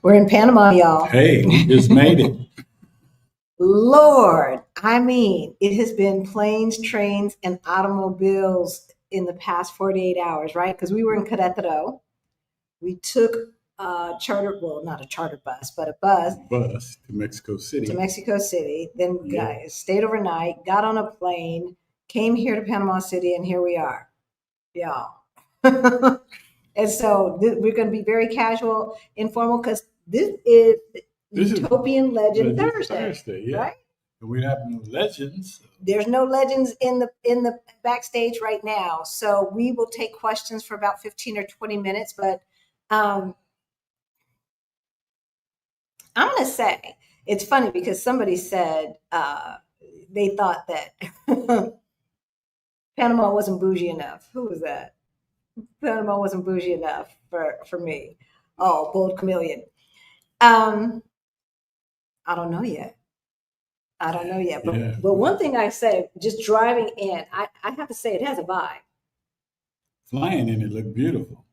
We're in Panama, y'all. Hey, we just made it. Lord, I mean, it has been planes, trains, and automobiles in the past 48 hours, right? Because we were in Querétaro. We took a charter, well, not a charter bus, but a bus to Mexico City. Then stayed overnight, got on a plane, came here to Panama City, and here we are, y'all. And so we're going to be very casual, informal, because this is Utopian Legend Thursday, yeah. Right? And we have no legends. There's no legends in the backstage right now, so we will take questions for about 15 or 20 minutes. But I'm going to say it's funny because somebody said they thought that Panama wasn't bougie enough. Who was that? Panama wasn't bougie enough for me. Oh, bold chameleon. I don't know yet. But one thing I say, just driving in, I have to say it has a vibe. Flying in it looked beautiful.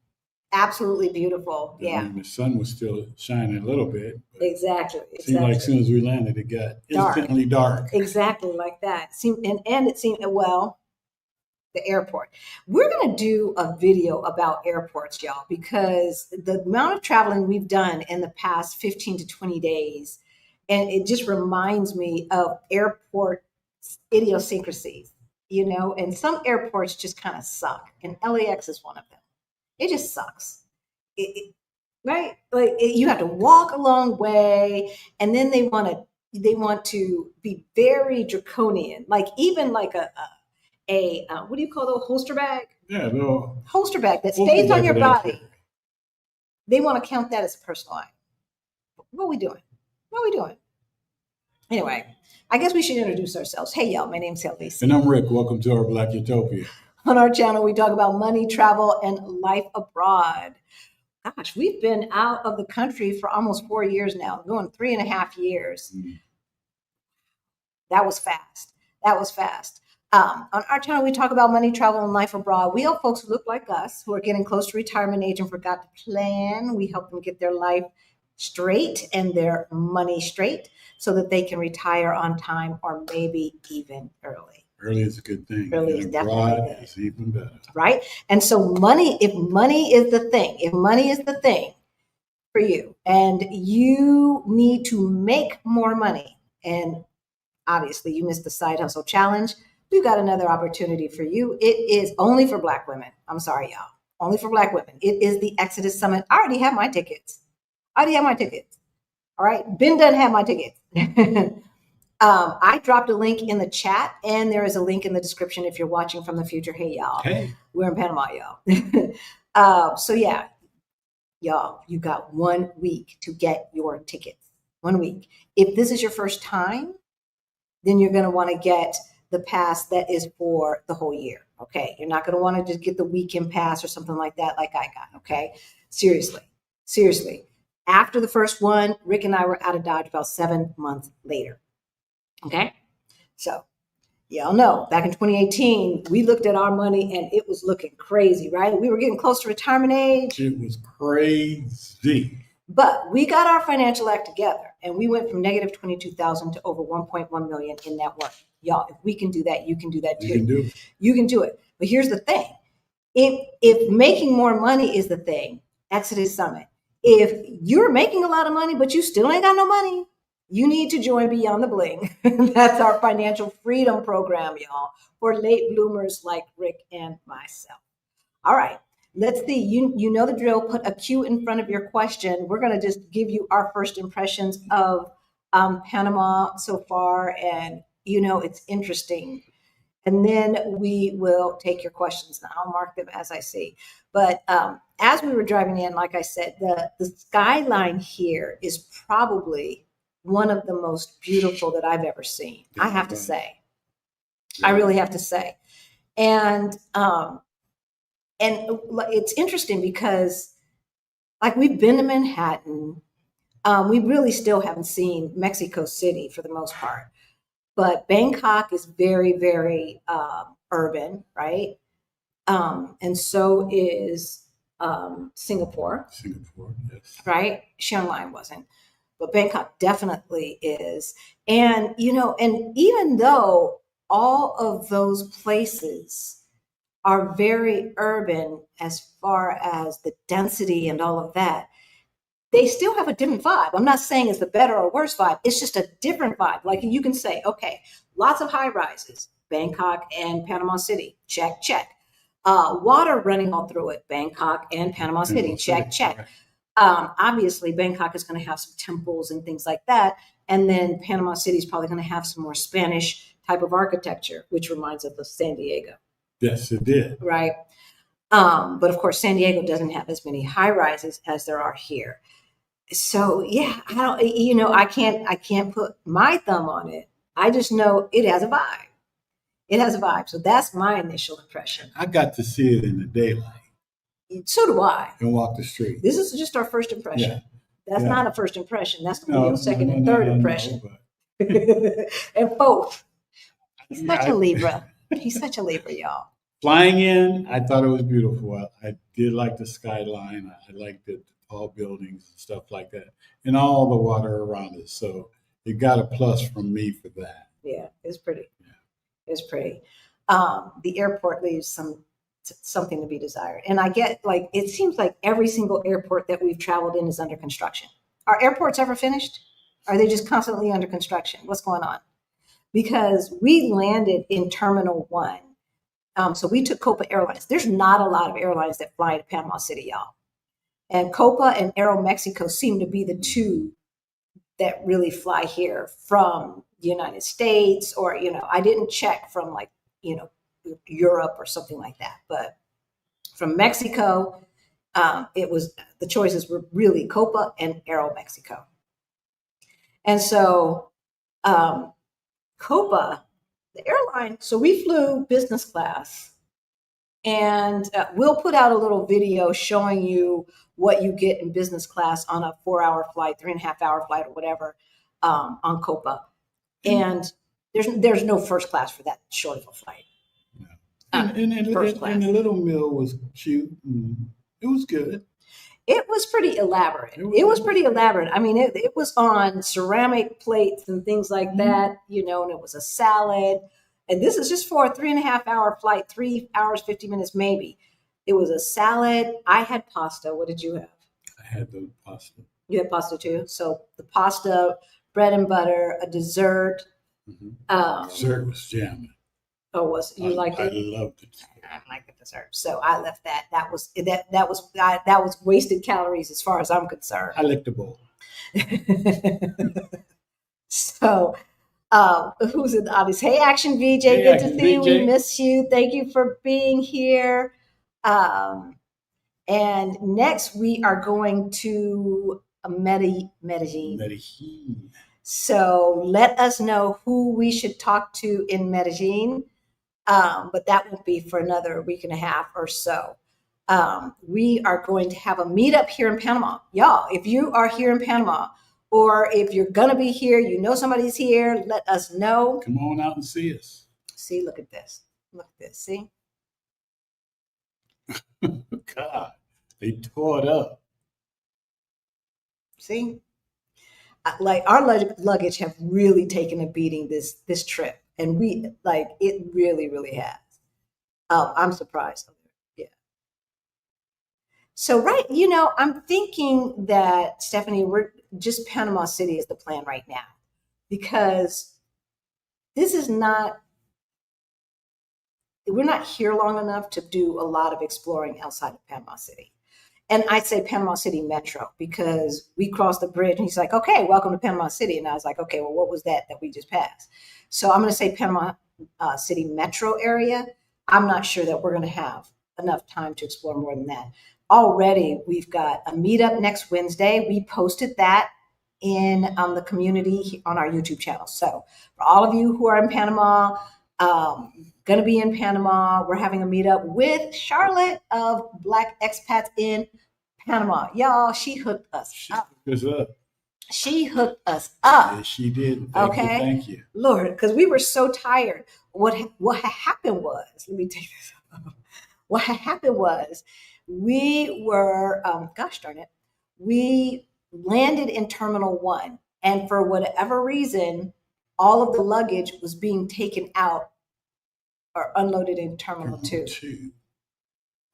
Absolutely beautiful. I mean, the sun was still shining a little bit. Exactly. It seemed like as soon as we landed, it got instantly dark. Exactly like that. It seemed, well, the airport. We're going to do a video about airports, y'all, because the amount of traveling we've done in the past 15 to 20 days, and it just reminds me of airport idiosyncrasies, and some airports just kind of suck, and LAX is one of them. It just sucks. Right? Like you have to walk a long way, and then they want to be very draconian, like even like a what do you call those holster bag? Yeah, little holster bag that stays on your body. They want to count that as a personal item. What are we doing? Anyway, I guess we should introduce ourselves. Hey, y'all, my name's Halisi. And I'm Rick. Welcome to our Black Utopia. On our channel, we talk about money, travel, and life abroad. Gosh, we've been out of the country for almost 4 years now, going 3.5 years. That was fast. On our channel, we talk about money, travel, and life abroad. We help folks who look like us, who are getting close to retirement age and forgot to plan. We help them get their life straight and their money straight so that they can retire on time or maybe even early. Early is a good thing. Early is definitely good. Is even better. Right? And so if money is the thing for you, and you need to make more money, and obviously you missed the side hustle challenge, we've got another opportunity for you. It is only for Black women. I'm sorry, y'all. Only for Black women. It is the Exodus Summit. I already have my tickets. All right. Ben doesn't have my tickets. I dropped a link in the chat, and there is a link in the description if you're watching from the future. Hey, y'all. Hey. We're in Panama, y'all. So, yeah, y'all, you got 1 week to get your tickets. 1 week. If this is your first time, then you're going to want to get the pass that is for the whole year. Okay. You're not going to want to just get the weekend pass or something like that, like I got. Okay. Seriously. After the first one, Rick and I were out of Dodge about 7 months later. Okay. So y'all know back in 2018, we looked at our money and it was looking crazy, right? We were getting close to retirement age. It was crazy. But we got our financial act together, and we went from negative 22,000 to over 1.1 million in net worth. Y'all, if we can do that, you can do that too. You can do it. But here's the thing. If making more money is the thing, Exodus Summit. If you're making a lot of money, but you still ain't got no money, you need to join Beyond the Bling. That's our financial freedom program, y'all, for late bloomers like Rick and myself. All right. Let's see. You know the drill. Put a Q in front of your question. We're going to just give you our first impressions of Panama so far. And, it's interesting. And then we will take your questions. Now, I'll mark them as I see. But as we were driving in, like I said, the skyline here is probably one of the most beautiful that I've ever seen. I have to say. I really have to say. And it's interesting because, like, we've been to Manhattan. We really still haven't seen Mexico City for the most part. But Bangkok is very, very urban, right? And so is Singapore, Yes. right? Chiang Mai wasn't, but Bangkok definitely is. And, and even though all of those places are very urban as far as the density and all of that, they still have a different vibe. I'm not saying it's the better or worse vibe. It's just a different vibe. Like you can say, okay, lots of high rises, Bangkok and Panama City, check, check. Water running all through it, Bangkok and Panama City, check, check. Obviously, Bangkok is going to have some temples and things like that. And then Panama City is probably going to have some more Spanish type of architecture, which reminds us of San Diego. Yes, it did. Right. But of course, San Diego doesn't have as many high rises as there are here. So yeah, I can't put my thumb on it. I just know it has a vibe. It has a vibe. So that's my initial impression. I got to see it in the daylight. So do I. And walk the street. This is just our first impression. Yeah. That's not a first impression. That's going to be your second and third impression. And both. He's such a Libra. He's such a Libra, y'all. Flying in, I thought it was beautiful. I did like the skyline. I liked the tall buildings and stuff like that, and all the water around it. So it got a plus from me for that. Yeah, it's pretty. Yeah. It's pretty. The airport leaves something to be desired. And I get it seems like every single airport that we've traveled in is under construction. Are airports ever finished? Are they just constantly under construction? What's going on? Because we landed in Terminal 1. So we took Copa Airlines. There's not a lot of airlines that fly to Panama City, y'all. And Copa and Aeromexico seem to be the two that really fly here from the United States, or, I didn't check from Europe or something like that. But from Mexico, the choices were really Copa and Aeromexico. And so Copa, the airline, so we flew business class, and we'll put out a little video showing you what you get in business class on a 4-hour flight, 3.5-hour flight, or whatever, on Copa. And there's no first class for that short of a flight. And the little meal was cute. It was good. It was pretty elaborate. It was pretty elaborate. I mean, it was on ceramic plates and things like that, and it was a salad. And this is just for a 3.5-hour flight, 3 hours, 50 minutes, maybe. It was a salad. I had pasta. What did you have? I had the pasta. You had pasta too? So the pasta, bread and butter, a dessert. Mm-hmm. Dessert was jamming. Oh, you liked it? I loved it. I like the dessert. So I left that. That was wasted calories as far as I'm concerned. I licked the bowl. So who's in the audience? Hey, Action VJ, good to see you. We miss you. Thank you for being here. And next we are going to Medellin. So let us know who we should talk to in Medellin. But that won't be for another week and a half or so. We are going to have a meetup here in Panama. Y'all, if you are here in Panama, or if you're going to be here, somebody's here, let us know. Come on out and see us. See, look at this. Look at this. See? God, they tore it up. See? Our luggage have really taken a beating this trip. And it really, really has. I'm surprised. Yeah. So, right, I'm thinking that, Stephanie, we're just Panama City is the plan right now, because we're not here long enough to do a lot of exploring outside of Panama City. And I say Panama City Metro because we crossed the bridge and he's like, okay, welcome to Panama City. And I was like, okay, well, what was that we just passed? So I'm going to say Panama City Metro area. I'm not sure that we're going to have enough time to explore more than that. Already, we've got a meetup next Wednesday. We posted that in the community on our YouTube channel. So for all of you who are in Panama, going to be in Panama, we're having a meetup with Charlotte of Black Expats in Panama. Y'all, she hooked us up. She hooked us up. Yes, she did. Thank you. Lord, because we were so tired. What had happened was, let me take this up. What had happened was we were, gosh darn it, we landed in Terminal 1. And for whatever reason, all of the luggage was being taken out or unloaded in Terminal 2.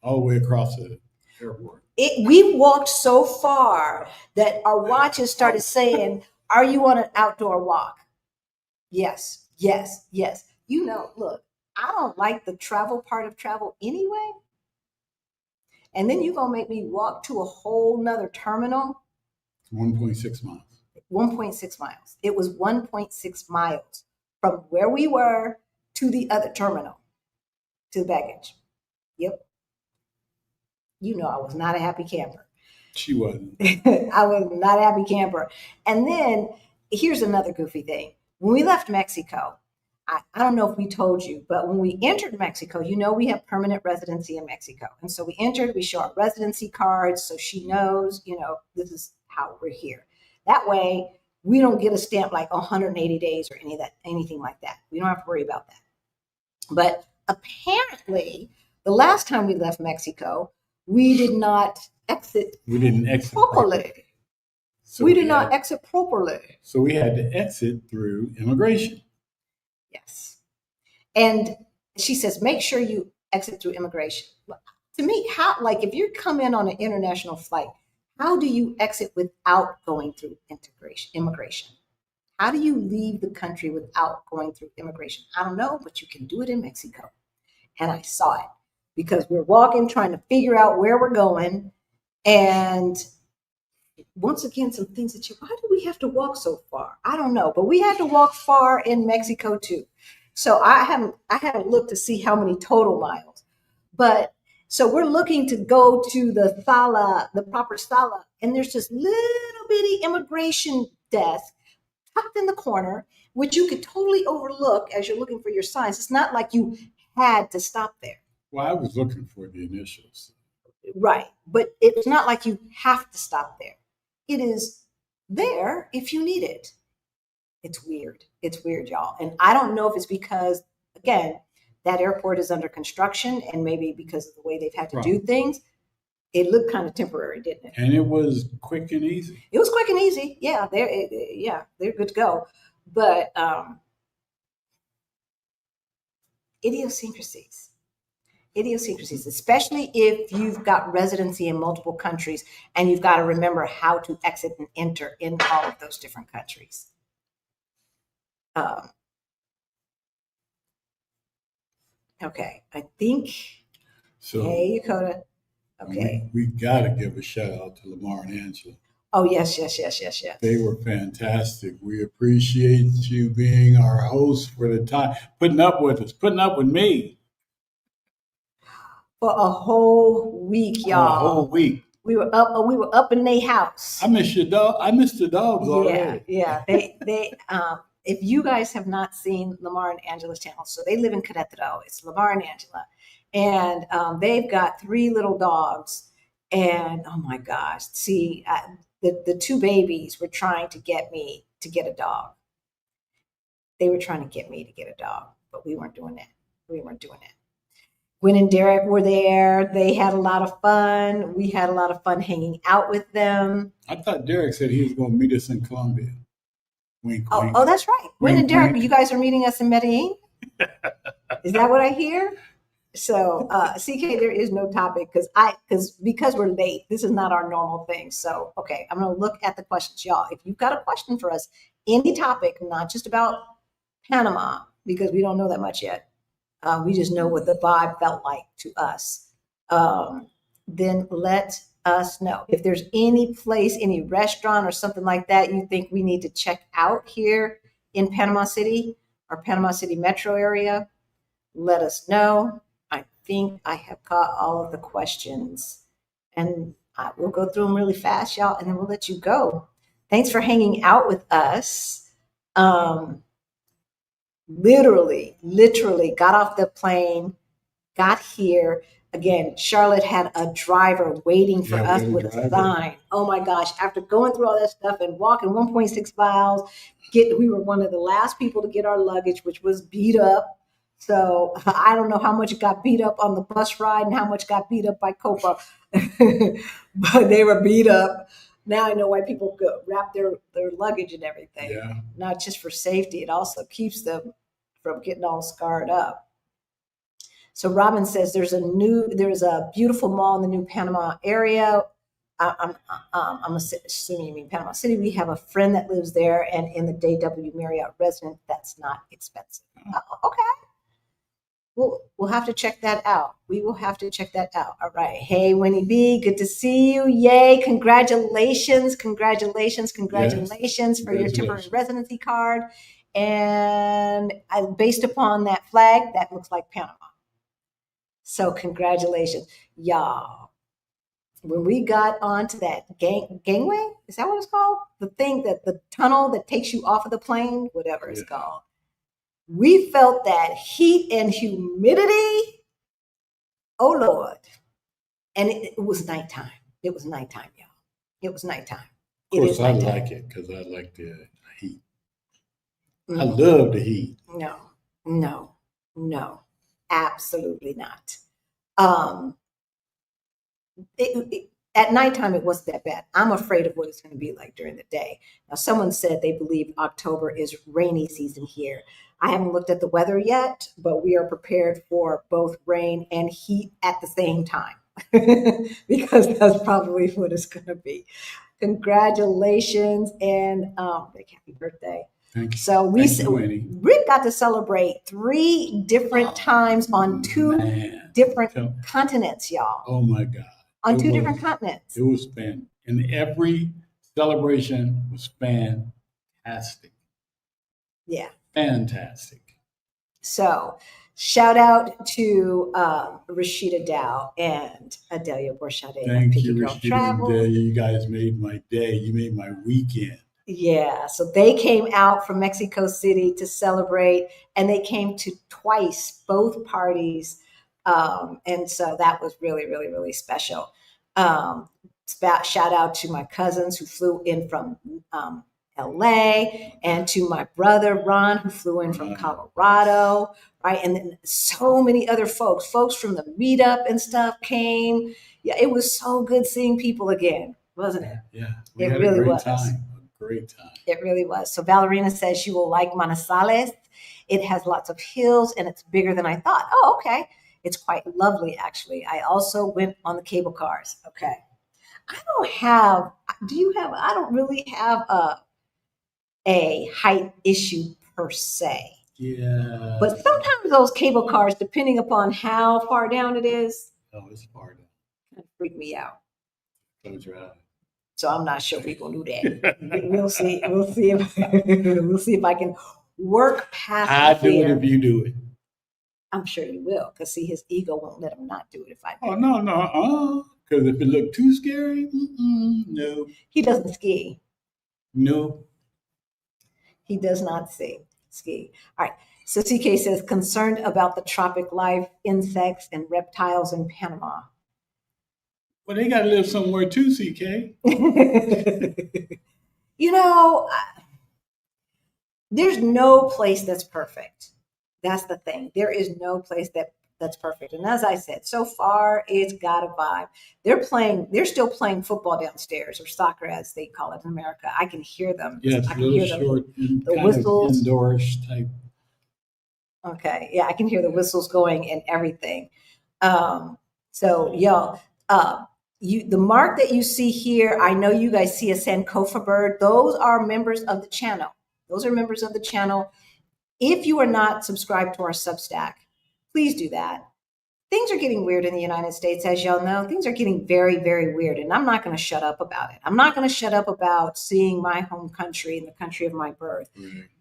All the way across the airport. We walked so far that our watches started saying, "Are you on an outdoor walk?" Yes, yes, yes. You know, look, I don't like the travel part of travel anyway. And then you're going to make me walk to a whole nother terminal. 1.6 miles. 1.6 miles. It was 1.6 miles from where we were to the other terminal, to the baggage. Yep. You know, I was not a happy camper. She wasn't. I was not a happy camper. And then here's another goofy thing. When we left Mexico, I don't know if we told you, but when we entered Mexico, you know, we have permanent residency in Mexico. And so we entered, we show our residency cards so she knows, you know, this is how we're here. That way, we don't get a stamp like 180 days or anything like that. We don't have to worry about that. But apparently, the last time we left Mexico, we did not exit. We didn't exit properly. So we did not exit properly. So we had to exit through immigration. Yes. And she says, make sure you exit through immigration. To me, how, like, if you come in on an international flight, how do you exit without going through immigration? How do you leave the country without going through immigration? I don't know, but you can do it in Mexico. And I saw it because we're walking, trying to figure out where we're going. And once again, some things that why do we have to walk so far? I don't know, but we had to walk far in Mexico too. So I haven't looked to see how many total miles, but so we're looking to go to the sala, the proper sala, and there's this little bitty immigration desk tucked in the corner, which you could totally overlook as you're looking for your signs. It's not like you had to stop there. Well, I was looking for the initials. Right, but it's not like you have to stop there. It is there if you need it. It's weird. It's weird, y'all. And I don't know if it's because, again, that airport is under construction and maybe because of the way they've had to do things, it looked kind of temporary, didn't it? And it was quick and easy. It was quick and easy. Yeah, they're good to go. But idiosyncrasies, especially if you've got residency in multiple countries and you've got to remember how to exit and enter in all of those different countries. Okay, I think. So, hey, Dakota. Okay. We got to give a shout out to Lamar and Angela. Oh, yes. They were fantastic. We appreciate you being our host for the time, putting up with us, putting up with me. For a whole week, y'all. A whole week. We were up in their house. I miss your dog. I missed the dogs already. Yeah. They if you guys have not seen Lamar and Angela's channel, so they live in Querétaro. It's Lamar and Angela. And they've got 3 little dogs. And oh my gosh, see, the 2 babies were trying to get me to get a dog. They were trying to get me to get a dog, but we weren't doing that. Gwen and Derek were there. They had a lot of fun. We had a lot of fun hanging out with them. I thought Derek said he was going to meet us in Colombia. Wink, wink. Oh, that's right. Gwen and Derek, you guys are meeting us in Medellin? Is that what I hear? So, CK, there is no topic because we're late. This is not our normal thing. So, okay, I'm going to look at the questions, y'all. If you've got a question for us, any topic, not just about Panama, because we don't know that much yet. We just know what the vibe felt like to us. Then let us know. If there's any place, any restaurant or something like that you think we need to check out here in Panama City or Panama City metro area, let us know. I think I have got all of the questions. And we'll go through them really fast, y'all, and then we'll let you go. Thanks for hanging out with us. Literally got off the plane, got here. Again, Charlotte had a driver waiting for us with a sign. Oh my gosh, after going through all that stuff and walking 1.6 miles, we were one of the last people to get our luggage, which was beat up. So I don't know how much got beat up on the bus ride and how much got beat up by Copa, but they were beat up. Now I know why people go wrap their luggage and everything. Yeah. Not just for safety, it also keeps them from getting all scarred up. So Robin says there's a beautiful mall in the new Panama area. I'm assuming you mean Panama City. We have a friend that lives there, and in the JW Marriott resident, that's not expensive. Okay. We'll have to check that out. We will have to check that out. All right. Hey, Winnie B, good to see you. Yay. Congratulations for your temporary residency card. And based upon that flag, that looks like Panama. So congratulations. Y'all. When we got onto that gangway, is that what it's called? The tunnel that takes you off of the plane, whatever it's called. We felt that heat and humidity. Oh, Lord. And it was nighttime. It was nighttime, y'all. It was nighttime. Of course, I like it because I like the heat. I love the heat. No, absolutely not. At nighttime, it wasn't that bad. I'm afraid of what it's going to be like during the day. Now, someone said they believe October is rainy season here. I haven't looked at the weather yet, but we are prepared for both rain and heat at the same time because that's probably what it's going to be. Congratulations and happy birthday. Thank you. So Rick got to celebrate 3 different times on 2 different continents, y'all. Oh my God. On 2 different continents. It was fantastic. And every celebration was fantastic. Yeah. Fantastic. So shout out to Rashida Dow and Adelia Borchade. Thank you, Rashida and Adelia. You guys made my day. You made my weekend. Yeah. So they came out from Mexico City to celebrate, and they came to twice, both parties. And so that was really, really, really special. Shout out to my cousins who flew in from LA, and to my brother Ron who flew in from Colorado, right? And then so many other folks from the meetup and stuff came. Yeah, it was so good seeing people again, wasn't it? Yeah, we had really a great time. It really was. So Valerina says you will like Manizales. It has lots of hills and it's bigger than I thought. Oh, okay. It's quite lovely, actually. I also went on the cable cars. Okay. I don't really have a height issue per se. Yeah. But sometimes those cable cars, depending upon how far down it is. Oh, it's far down. Kind of freak me out. Close your eyes. So I'm not sure we're gonna do that. We'll see if I can work past. I do it if you do it. I'm sure you will, because see, his ego won't let him not do it if I do. Oh no. Because if it looked too scary, no. He doesn't ski. No. He does not ski. All right. So CK says, concerned about the tropic life, insects, and reptiles in Panama. Well, they got to live somewhere too, CK. There's no place that's perfect. That's the thing. There is no place that's perfect. And as I said, so far it's got a vibe. They're still playing football downstairs, or soccer as they call it in America. I can hear them. Yes, I can hear short, the whistles. Indoors type. Okay. Yeah, I can hear the whistles going and everything. So y'all, the mark that you see here, I know you guys see a Sankofa bird. Those are members of the channel. If you are not subscribed to our Substack, please do that. Things are getting weird in the United States, as y'all know. Things are getting very, very weird, and I'm not going to shut up about it. I'm not going to shut up about seeing my home country and the country of my birth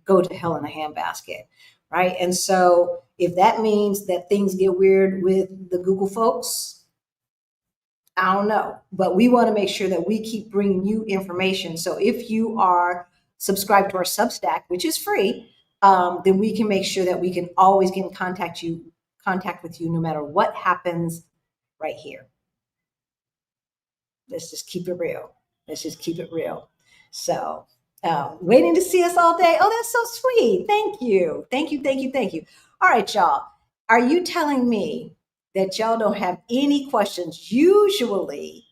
go to hell in a handbasket, right? And so if that means that things get weird with the Google folks, I don't know. But we want to make sure that we keep bringing you information. So if you are subscribed to our Substack, which is free, then we can make sure that we can always get in contact with you no matter what happens right here. Let's just keep it real. So waiting to see us all day. Oh, that's so sweet. Thank you. All right, y'all. are you telling me that y'all don't have any questions? Usually,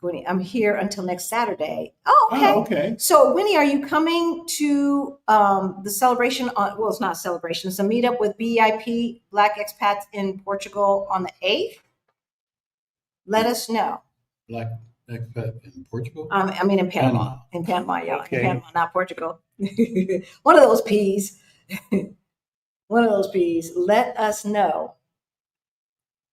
Winnie, I'm here until next Saturday. Oh, okay. Oh, okay. So, Winnie, are you coming to the celebration on, well, it's not a celebration, it's a meetup with BEIP, Black Expats in Portugal on the 8th? Let us know. Black expat in Portugal? I mean, in Panama. Panama. In Panama, y'all. Okay. In Panama, not Portugal. One of those P's. One of those P's. Let us know.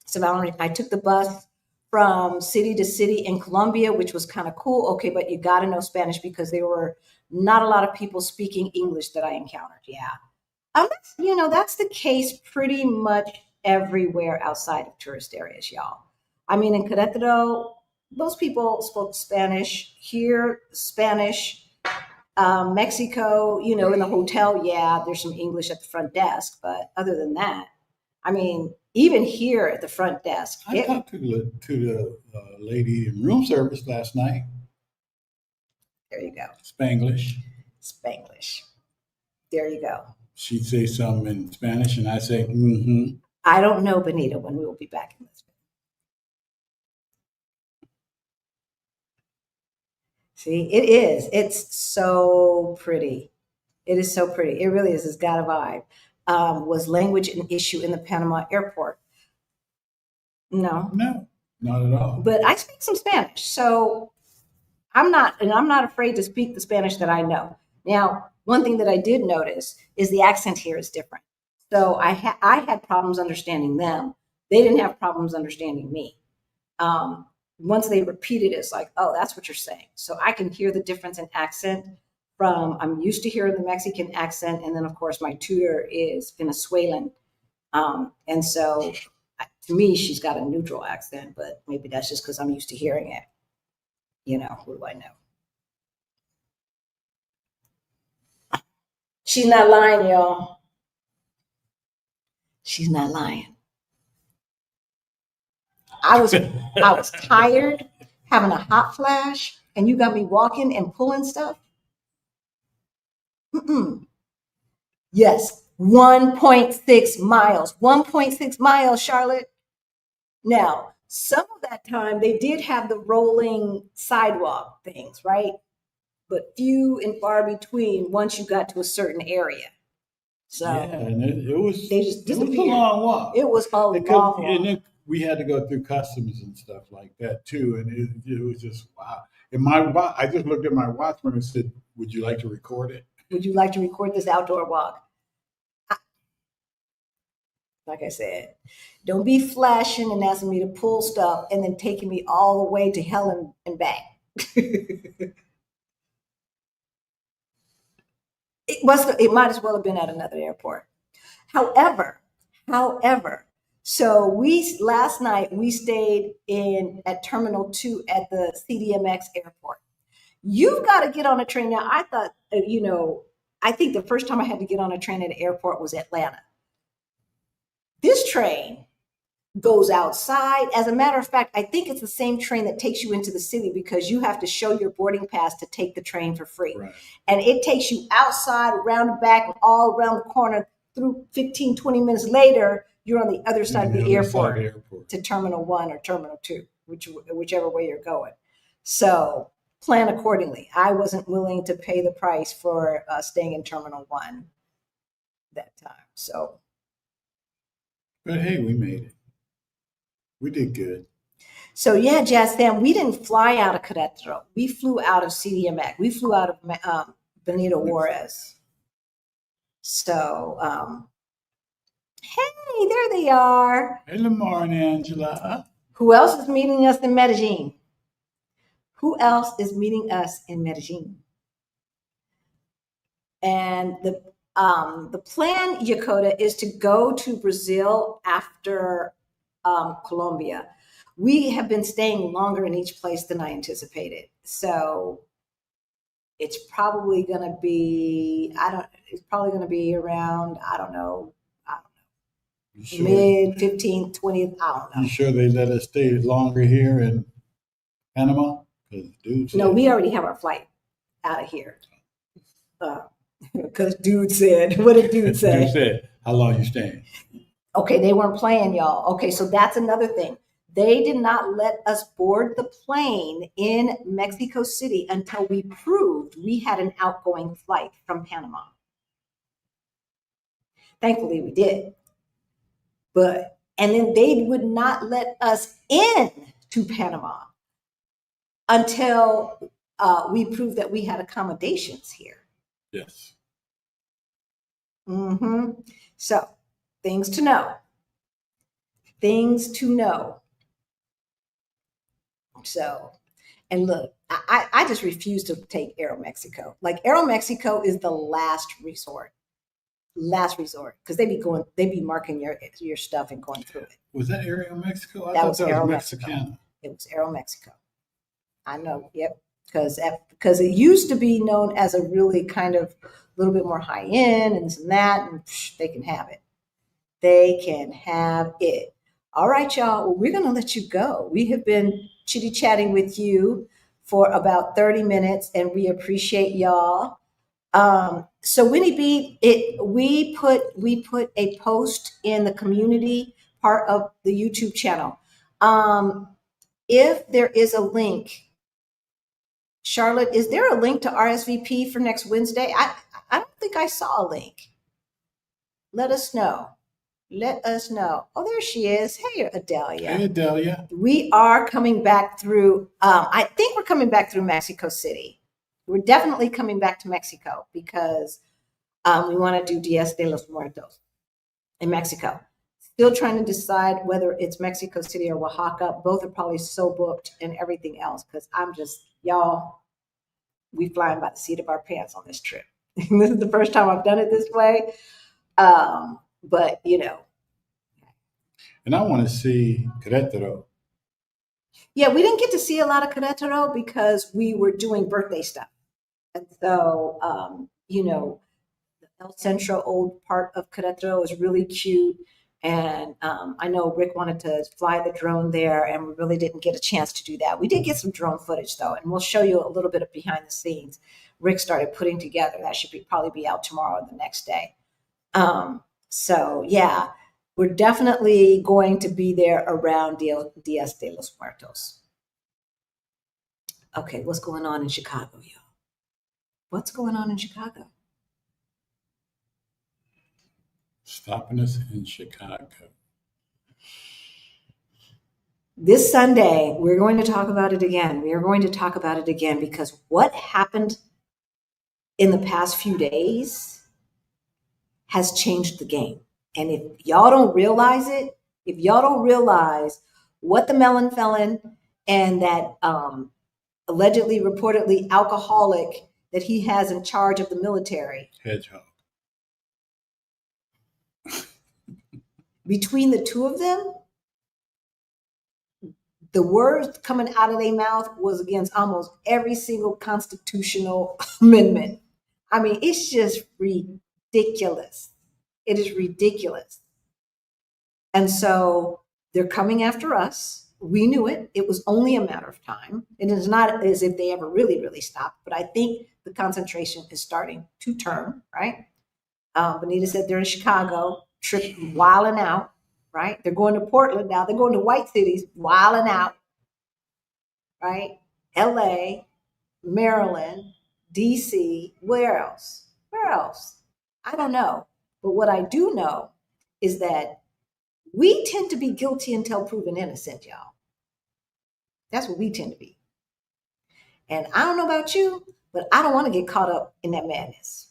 So, Valerie, I took the bus from city to city in Colombia, which was kind of cool. Okay, but you got to know Spanish because there were not a lot of people speaking English that I encountered. Yeah. That's the case pretty much everywhere outside of tourist areas, y'all. I mean, in Querétaro, most people spoke Spanish. Here, Spanish. Mexico, in the hotel, yeah, there's some English at the front desk. But other than that, I mean, even here at the front desk. I talked to the lady in room service last night. There you go. Spanglish. There you go. She'd say something in Spanish, and I'd say, mm-hmm. I don't know, Benita, when we will be back in Lisbon. See, it is. It's so pretty. It is so pretty. It really is. It's got a vibe. Was language an issue in the Panama airport? No, not at all. But I speak some Spanish, so I'm not afraid to speak the Spanish that I know. Now, one thing that I did notice is the accent here is different. So I had problems understanding them. They didn't have problems understanding me. Once they repeated it, it's like, oh, that's what you're saying. So I can hear the difference in accent from, I'm used to hearing the Mexican accent. And then, of course, my tutor is Venezuelan. And so to me, she's got a neutral accent, but maybe that's just because I'm used to hearing it. Who do I know? She's not lying, y'all. She's not lying. I was tired, having a hot flash, and you got me walking and pulling stuff. Yes, 1.6 miles. 1.6 miles, Charlotte. Now, some of that time they did have the rolling sidewalk things, right? But few and far between once you got to a certain area. So yeah, and it was a long walk. It was a long walk. And then we had to go through customs and stuff like that too, and it was just wow. And I just looked at my watch when it said, "Would you like to record it?" Would you like to record this outdoor walk? Like I said, don't be flashing and asking me to pull stuff and then taking me all the way to hell and back. It might as well have been at another airport. However, so last night we stayed at Terminal 2 at the CDMX airport. You've got to get on a train. Now, I thought, I think the first time I had to get on a train at an airport was Atlanta. This train goes outside. As a matter of fact, I think it's the same train that takes you into the city because you have to show your boarding pass to take the train for free. Right. And it takes you outside, around the back, all around the corner, through 15, 20 minutes later, you're on the other side of the airport to Terminal 1 or Terminal 2, whichever way you're going. So plan accordingly. I wasn't willing to pay the price for staying in Terminal 1 that time. So. But hey, we made it. We did good. So yeah, Jazz Sam, we didn't fly out of Querétaro. We flew out of CDMX. We flew out of Benito Juarez. So, hey, there they are. Hey, Lamar and Angela. Who else is meeting us in Medellin? And the plan, Yakota, is to go to Brazil after Colombia. We have been staying longer in each place than I anticipated. So it's probably going to be, around, Sure? Mid 15th, 20th, I don't know. You sure they let us stay longer here in Panama? No, we already have our flight out of here. Because dude said, what did dude say? Dude said, how long you staying? Okay, they weren't playing, y'all. Okay, so that's another thing. They did not let us board the plane in Mexico City until we proved we had an outgoing flight from Panama. Thankfully, we did. And then they would not let us in to Panama until we proved that we had accommodations here. Yes. Mm-hmm. So, things to know. Things to know. So, and look, I just refuse to take Aeromexico. Like Aeromexico is the last resort, because they be marking your stuff and going through it. Was that Aeromexico? I That thought was that was Aeromexico. Mexicana. It was Aeromexico. I know, yep, because it used to be known as a really kind of a little bit more high end and this and that, and they can have it. They can have it. All right, y'all. Well, we're going to let you go. We have been chitty chatting with you for about 30 minutes, and we appreciate y'all. So Winnie B, we put a post in the community part of the YouTube channel. If there is a link, Charlotte, is there a link to RSVP for next Wednesday? I don't think I saw a link. Let us know. Let us know. Oh, there she is. Hey, Adelia. Hey, Adelia. We are coming back through, I think we're coming back through Mexico City. We're definitely coming back to Mexico because we want to do Dias de los Muertos in Mexico. Still trying to decide whether it's Mexico City or Oaxaca. Both are probably so booked and everything else because I'm just, y'all, we flying by the seat of our pants on this trip. This is the first time I've done it this way. But, you know. And I want to see Querétaro. Yeah, we didn't get to see a lot of Querétaro because we were doing birthday stuff. And so, you know, the El Centro old part of Querétaro is really cute. And I know Rick wanted to fly the drone there, and we really didn't get a chance to do that. We did get some drone footage, though, and we'll show you a little bit of behind the scenes. Rick started putting together. That should probably be out tomorrow or the next day. So, yeah, we're definitely going to be there around Dias de los Muertos. Okay, what's going on in Chicago, y'all? What's going on in Chicago? Stopping us in Chicago. This Sunday, we're going to talk about it again. We are going to talk about it again because what happened in the past few days has changed the game. And if y'all don't realize it, if y'all don't realize what the melon felon and that allegedly, reportedly alcoholic that he has in charge of the military. Hedgehog. Between the two of them, the words coming out of their mouth was against almost every single constitutional amendment. I mean, it's just ridiculous. It is ridiculous. And so they're coming after us. We knew it. It was only a matter of time. It is not as if they ever really, really stopped, but I think the concentration is starting to turn, right? Bonita said they're in Chicago, wilding out, right? They're going to Portland now. They're going to white cities, wilding out, right? LA, Maryland, DC, where else? Where else? I don't know. But what I do know is that we tend to be guilty until proven innocent, y'all. That's what we tend to be. And I don't know about you, but I don't want to get caught up in that madness.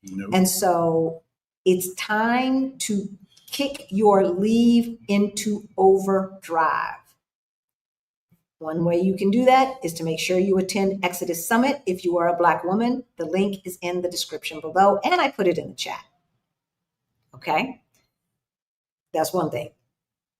Nope. And so it's time to kick your leave into overdrive. One way you can do that is to make sure you attend Exodus Summit if you are a Black woman. The link is in the description below, and I put it in the chat. Okay? That's one thing.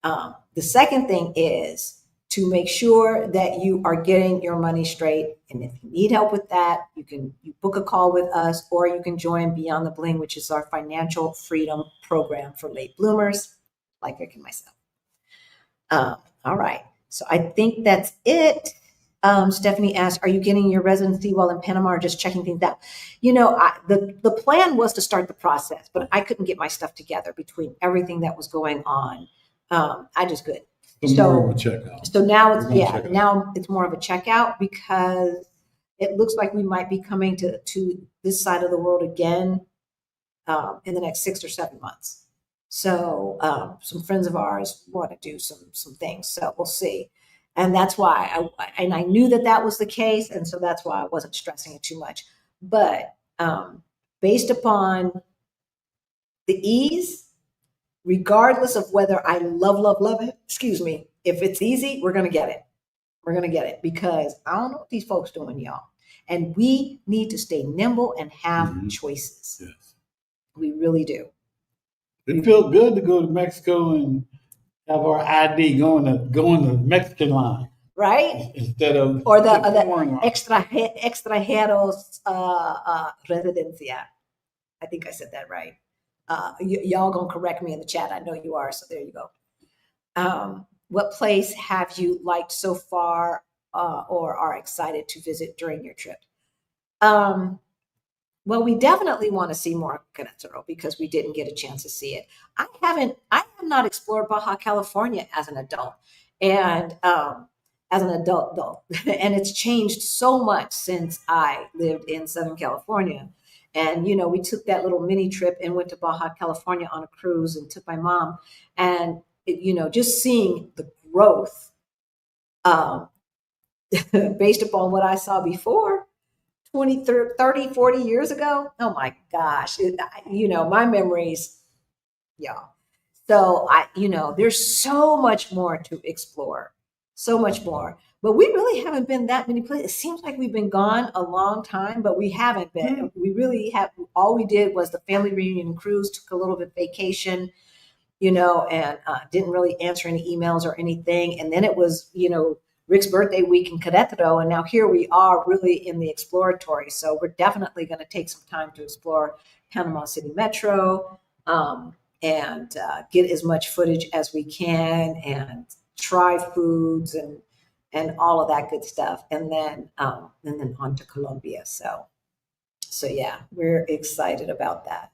The second thing is to make sure that you are getting your money straight. And if you need help with that, you book a call with us, or you can join Beyond the Bling, which is our financial freedom program for late bloomers like Rick and myself. All right. So I think that's it. Stephanie asked, are you getting your residency while in Panama or just checking things out? The plan was to start the process, but I couldn't get my stuff together between everything that was going on. I just couldn't. More of a checkout. So now now it's more of a checkout because it looks like we might be coming to this side of the world again in the next 6 or 7 months. So some friends of ours want to do some things. So we'll see. And that's why I knew that was the case. And so that's why I wasn't stressing it too much. But based upon the ease, regardless of whether I love it, if it's easy, we're going to get it. We're going to get it because I don't know what these folks doing, y'all. And we need to stay nimble and have choices. Yes. We really do. It felt good to go to Mexico and have our ID going the Mexican line. Right? Instead of the extranjeros residencia. I think I said that right. Y'all gonna correct me in the chat. I know you are, so there you go. What place have you liked so far or are excited to visit during your trip? Well, we definitely want to see more Querétaro because we didn't get a chance to see it. I have not explored Baja California as an adult. And and it's changed so much since I lived in Southern California. And, we took that little mini trip and went to Baja California on a cruise and took my mom. And, just seeing the growth based upon what I saw before 20, 30, 40 years ago. Oh my gosh. My memories, yeah. So there's so much more to explore, so much more. But we really haven't been that many places. It seems like we've been gone a long time, but we haven't been. We really have. All we did was the family reunion cruise, took a little bit vacation, and didn't really answer any emails or anything. And then it was, Rick's birthday week in Querétaro, and now here we are really in the exploratory. So we're definitely going to take some time to explore Panama City Metro and get as much footage as we can and try foods and all of that good stuff. And then on to Colombia. So yeah, we're excited about that.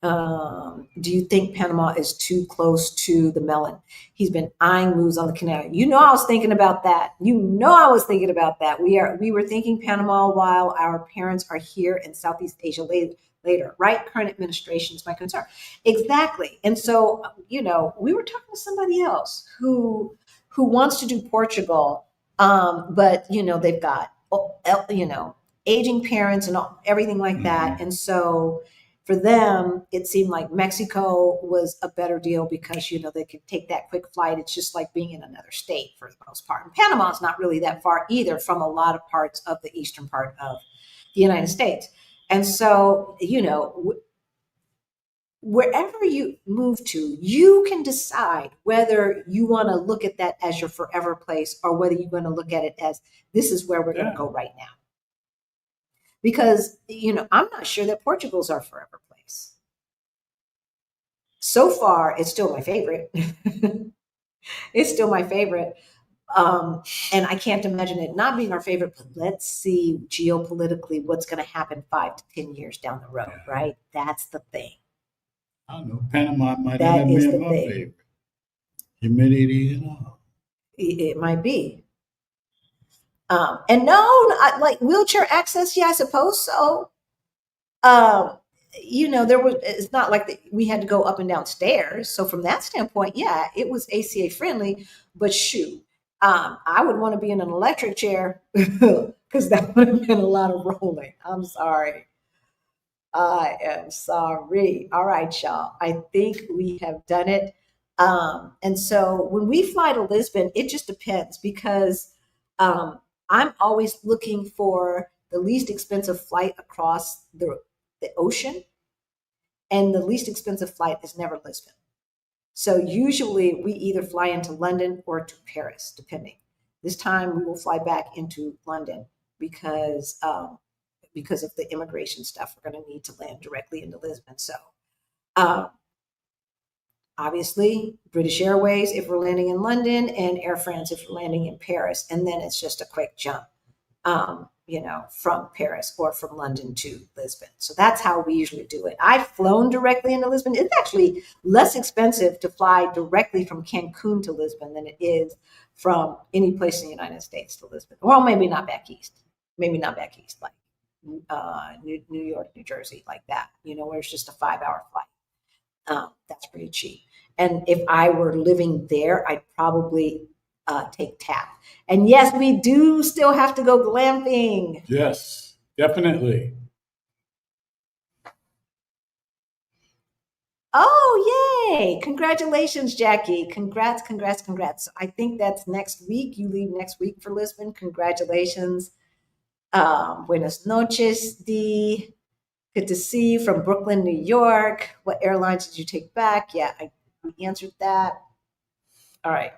Do you think Panama is too close to the melon? He's been eyeing moves on the canal. I was thinking about that. We were thinking Panama while our parents are here in Southeast Asia later, right? Current administration is my concern. Exactly. And so, we were talking to somebody else who wants to do Portugal, but, they've got, aging parents and everything like that. And so for them, it seemed like Mexico was a better deal because, they could take that quick flight. It's just like being in another state for the most part. And Panama is not really that far either from a lot of parts of the eastern part of the United States. And so, wherever you move to, you can decide whether you want to look at that as your forever place or whether you're going to look at it as this is where we're going to go right now. Because, I'm not sure that Portugal's our forever place. So far, it's still my favorite. It's still my favorite. And I can't imagine it not being our favorite, but let's see geopolitically what's going to happen 5 to 10 years down the road, right? That's the thing. I don't know. Panama might have been my favorite. Humidity and all. It might be. And no, like wheelchair access, yeah, I suppose so. It's not like we had to go up and down stairs. So from that standpoint, yeah, it was ACA friendly, but shoot, I would want to be in an electric chair because that would have been a lot of rolling. I'm sorry. I am sorry. All right, y'all. I think we have done it. And so when we fly to Lisbon, it just depends because I'm always looking for the least expensive flight across the ocean. And the least expensive flight is never Lisbon. So usually we either fly into London or to Paris, depending. This time we will fly back into London because of the immigration stuff. We're going to need to land directly into Lisbon. So Obviously, British Airways if we're landing in London, and Air France if we're landing in Paris. And then it's just a quick jump, from Paris or from London to Lisbon. So that's how we usually do it. I've flown directly into Lisbon. It's actually less expensive to fly directly from Cancun to Lisbon than it is from any place in the United States to Lisbon. Well, maybe not back east. Like New York, New Jersey, like that, where it's just a 5-hour flight. That's pretty cheap. And if I were living there, I'd probably take TAP. And yes, we do still have to go glamping. Yes, definitely. Oh, yay. Congratulations, Jackie. Congrats. I think that's next week. You leave next week for Lisbon. Congratulations. Buenas noches, Dee. Good to see you from Brooklyn, New York. What airlines did you take back? Yeah, I answered that. All right.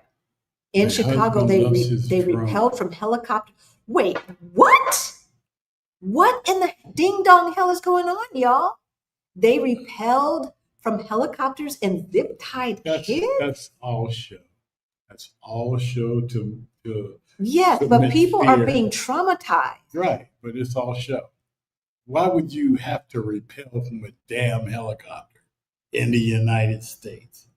In Chicago, they repelled from helicopter. Wait, what? What in the ding dong hell is going on, y'all? They repelled from helicopters and zip tied kids? That's all show. That's all show to yes, but people fear. Are being traumatized. Right, but it's all show. Why would you have to repel from a damn helicopter in the United States?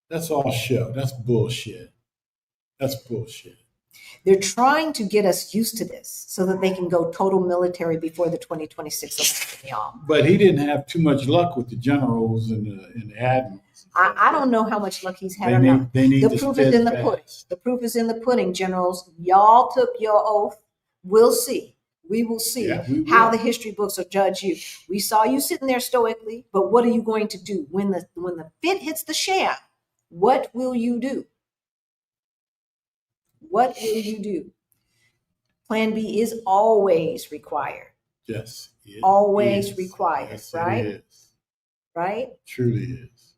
That's all show. That's bullshit. They're trying to get us used to this so that they can go total military before the 2026 election, y'all. But he didn't have too much luck with the generals and the admirals. I don't know how much luck he's had or not. The proof is in the pudding. The proof is in the pudding, generals. Y'all took your oath. We'll see. We will see how the history books will judge you. We saw you sitting there stoically, but what are you going to do when the fit hits the sham? What will you do? What will you do? Plan B is always required. Yes. Always required, yes, right? It is. Right? Truly is.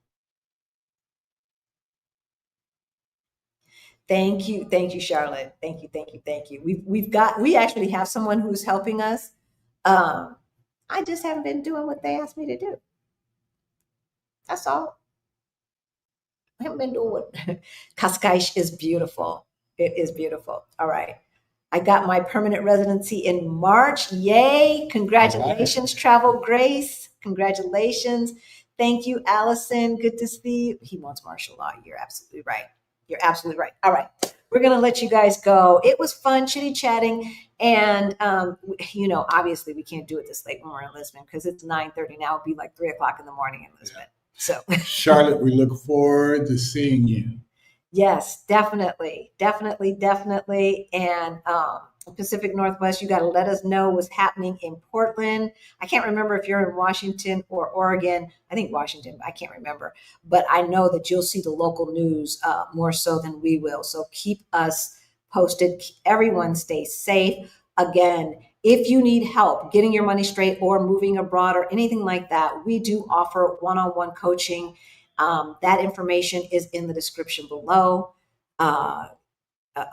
Thank you, Charlotte. Thank you. We actually have someone who's helping us. I just haven't been doing what they asked me to do. That's all. I haven't been doing what Cascais is beautiful. It is beautiful. All right. I got my permanent residency in March. Yay. Congratulations, Travel Grace. Congratulations. Thank you, Allison. Good to see you. He wants martial law. You're absolutely right. All right. We're going to let you guys go. It was fun chitty chatting. And, obviously we can't do it this late when we're in Lisbon because it's 9:30 now. It'll be like 3:00 in the morning in Lisbon. Yeah. So Charlotte, we look forward to seeing you. Yes, definitely. And Pacific Northwest, you got to let us know what's happening in Portland. I can't remember if you're in Washington or Oregon. I think Washington, I can't remember. But I know that you'll see the local news more so than we will. So keep us posted. Everyone stay safe. Again, if you need help getting your money straight or moving abroad or anything like that, we do offer one-on-one coaching. That information is in the description below.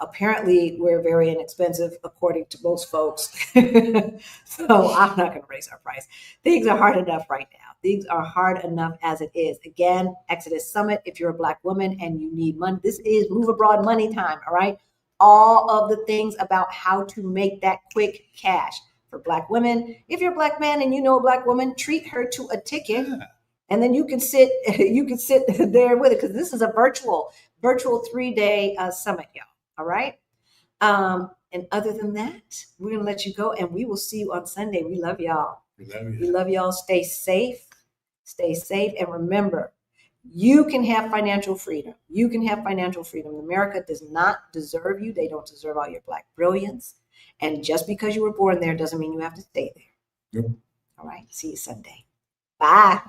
Apparently, we're very inexpensive, according to most folks. So I'm not going to raise our price. Things are hard enough right now. Things are hard enough as it is. Again, Exodus Summit, if you're a Black woman and you need money, this is Move Abroad money time, all right? All of the things about how to make that quick cash for Black women. If you're a Black man and you know a Black woman, treat her to a ticket. Yeah. And then you can sit there with it because this is a virtual 3-day summit, y'all. All right. And other than that, we're going to let you go and we will see you on Sunday. We love y'all. We love y'all. Stay safe. And remember, you can have financial freedom. America does not deserve you. They don't deserve all your Black brilliance. And just because you were born there doesn't mean you have to stay there. Yep. All right. See you Sunday. Bye.